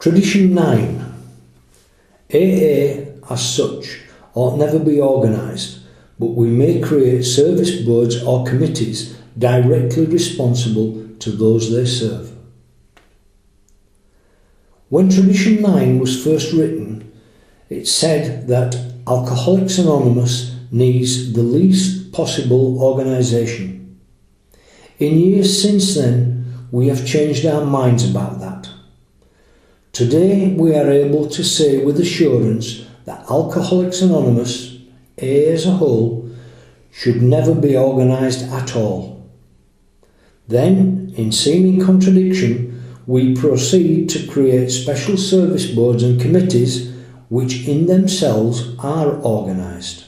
Tradition 9. AA as such ought never be organised, but we may create service boards or committees directly responsible to those they serve. When Tradition 9 was first written, it said that Alcoholics Anonymous needs the least possible organisation. In years since then, we have changed our minds about that. Today, we are able to say with assurance that Alcoholics Anonymous, AA as a whole, should never be organised at all. Then, in seeming contradiction, we proceed to create special service boards and committees which in themselves are organised.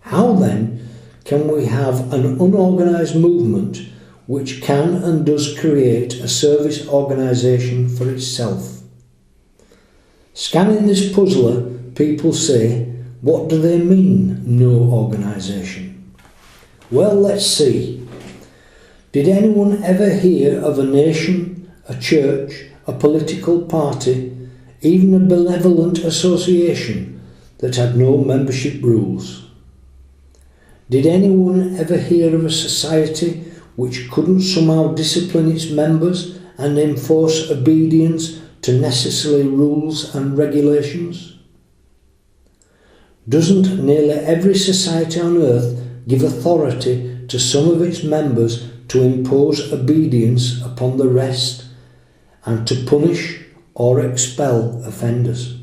How then can we have an unorganised movement which can and does create a service organisation for itself? Scanning this puzzler, people say, what do they mean, no organisation? Well, let's see. Did anyone ever hear of a nation, a church, a political party, even a benevolent association that had no membership rules? Did anyone ever hear of a society which couldn't somehow discipline its members and enforce obedience to necessary rules and regulations? Doesn't nearly every society on earth give authority to some of its members to impose obedience upon the rest and to punish or expel offenders?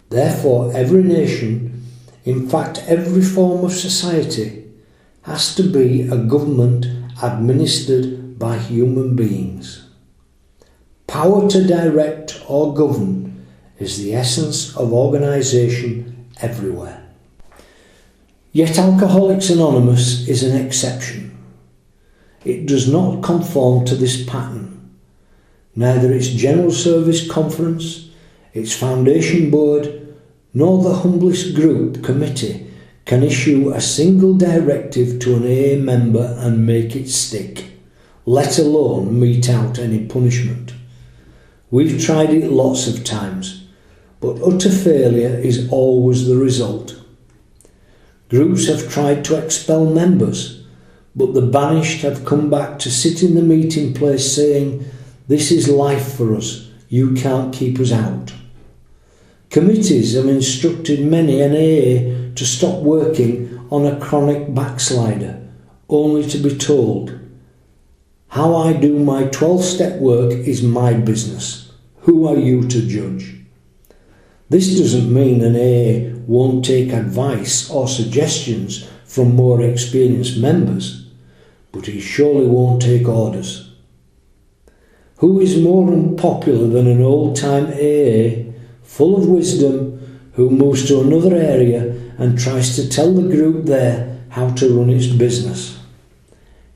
Therefore, every nation, in fact every form of society, has to be a government administered by human beings. Power to direct or govern is the essence of organisation everywhere. Yet Alcoholics Anonymous is an exception. It does not conform to this pattern. Neither its General Service Conference, its Foundation Board, nor the humblest group committee can issue a single directive to an AA member and make it stick, let alone mete out any punishment. We've tried it lots of times, but utter failure is always the result. Groups have tried to expel members, but the banished have come back to sit in the meeting place saying, "This is life for us, you can't keep us out." Committees have instructed many an AA to stop working on a chronic backslider, only to be told, "How I do my 12-step work is my business. Who are you to judge?" This doesn't mean an AA won't take advice or suggestions from more experienced members, but he surely won't take orders. Who is more unpopular than an old-time AA, full of wisdom, who moves to another area and tries to tell the group there how to run its business?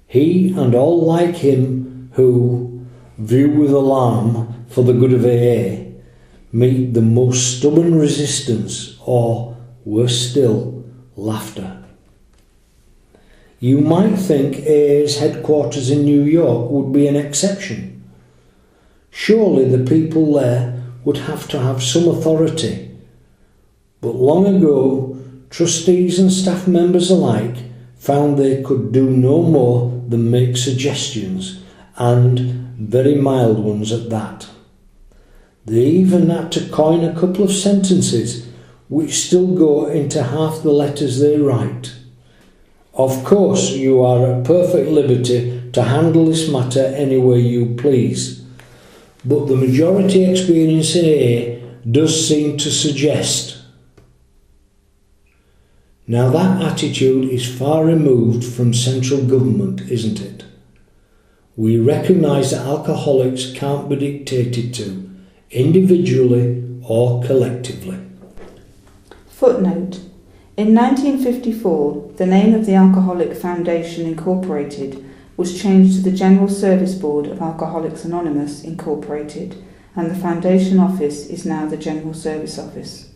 He and all like him who view with alarm for the good of AA meet the most stubborn resistance or, worse still, laughter. You might think AA's headquarters in New York would be an exception. Surely the people there would have to have some authority. But long ago, trustees and staff members alike found they could do no more than make suggestions, and very mild ones at that. They even had to coin a couple of sentences which still go into half the letters they write. Of course, you are at perfect liberty to handle this matter any way you please, but the majority experience in AA does seem to suggest. Now that attitude is far removed from central government, isn't it? We recognise that alcoholics can't be dictated to, individually or collectively. Footnote. In 1954, the name of the Alcoholic Foundation Incorporated was changed to the General Service Board of Alcoholics Anonymous Incorporated, and the Foundation Office is now the General Service Office.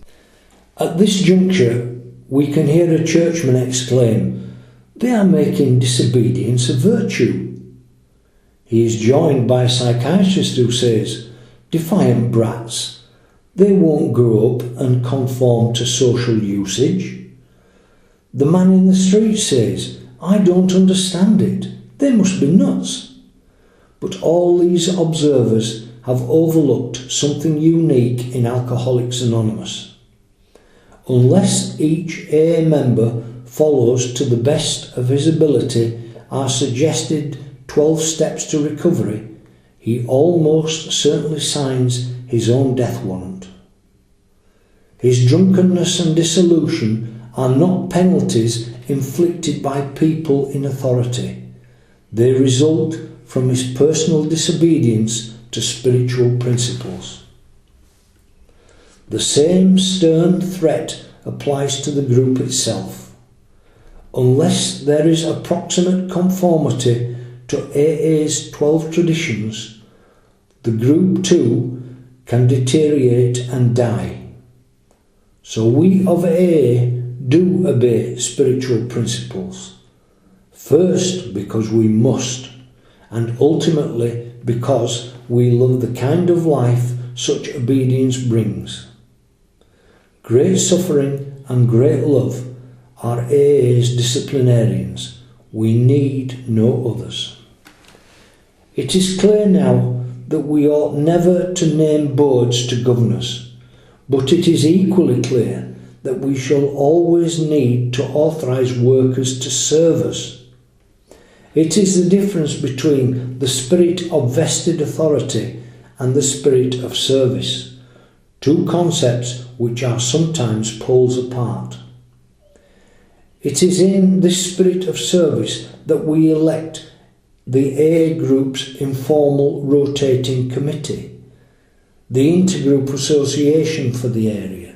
At this juncture, we can hear a churchman exclaim, "They are making disobedience a virtue." He is joined by a psychiatrist who says, defiant brats. They won't grow up and conform to social usage. The man in the street says, I don't understand it. They must be nuts. But all these observers have overlooked something unique in Alcoholics Anonymous. Unless each AA member follows to the best of his ability our suggested 12 steps to recovery, he almost certainly signs his own death warrant. His drunkenness and dissolution are not penalties inflicted by people in authority. They result from his personal disobedience to spiritual principles. The same stern threat applies to the group itself. Unless there is approximate conformity to AA's 12 traditions, the group too can deteriorate and die. So we of AA do obey spiritual principles, first because we must, and ultimately because we love the kind of life such obedience brings. Great suffering and great love are AA's disciplinarians. We need no others. It is clear now that we ought never to name boards to govern us, but it is equally clear that we shall always need to authorise workers to serve us. It is the difference between the spirit of vested authority and the spirit of service, two concepts which are sometimes poles apart. It is in this spirit of service that we elect the AA Group's informal rotating committee, the Intergroup Association for the area,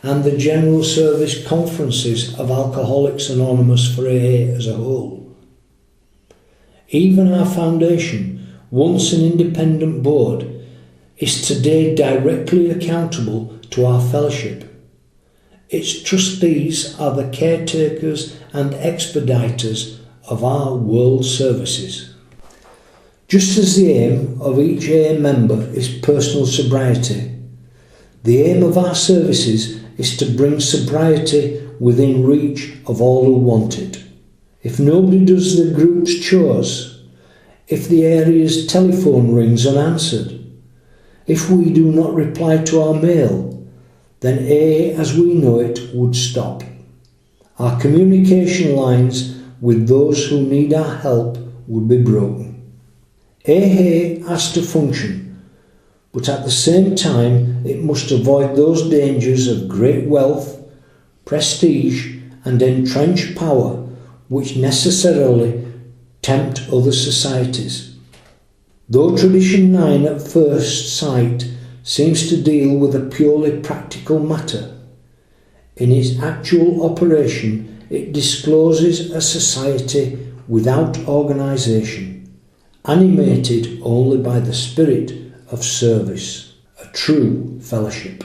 and the General Service Conferences of Alcoholics Anonymous for AA as a whole. Even our foundation, once an independent board, is today directly accountable to our fellowship. Its trustees are the caretakers and expediters of our world services. Just as the aim of each AA member is personal sobriety, the aim of our services is to bring sobriety within reach of all who want it. If nobody does the group's chores, if the area's telephone rings unanswered, if we do not reply to our mail, then AA as we know it would stop. Our communication lines with those who need our help would be broken. AA has to function, but at the same time it must avoid those dangers of great wealth, prestige and entrenched power which necessarily tempt other societies. Though Tradition 9 at first sight seems to deal with a purely practical matter, in its actual operation it discloses a society without organisation, animated only by the spirit of service, a true fellowship.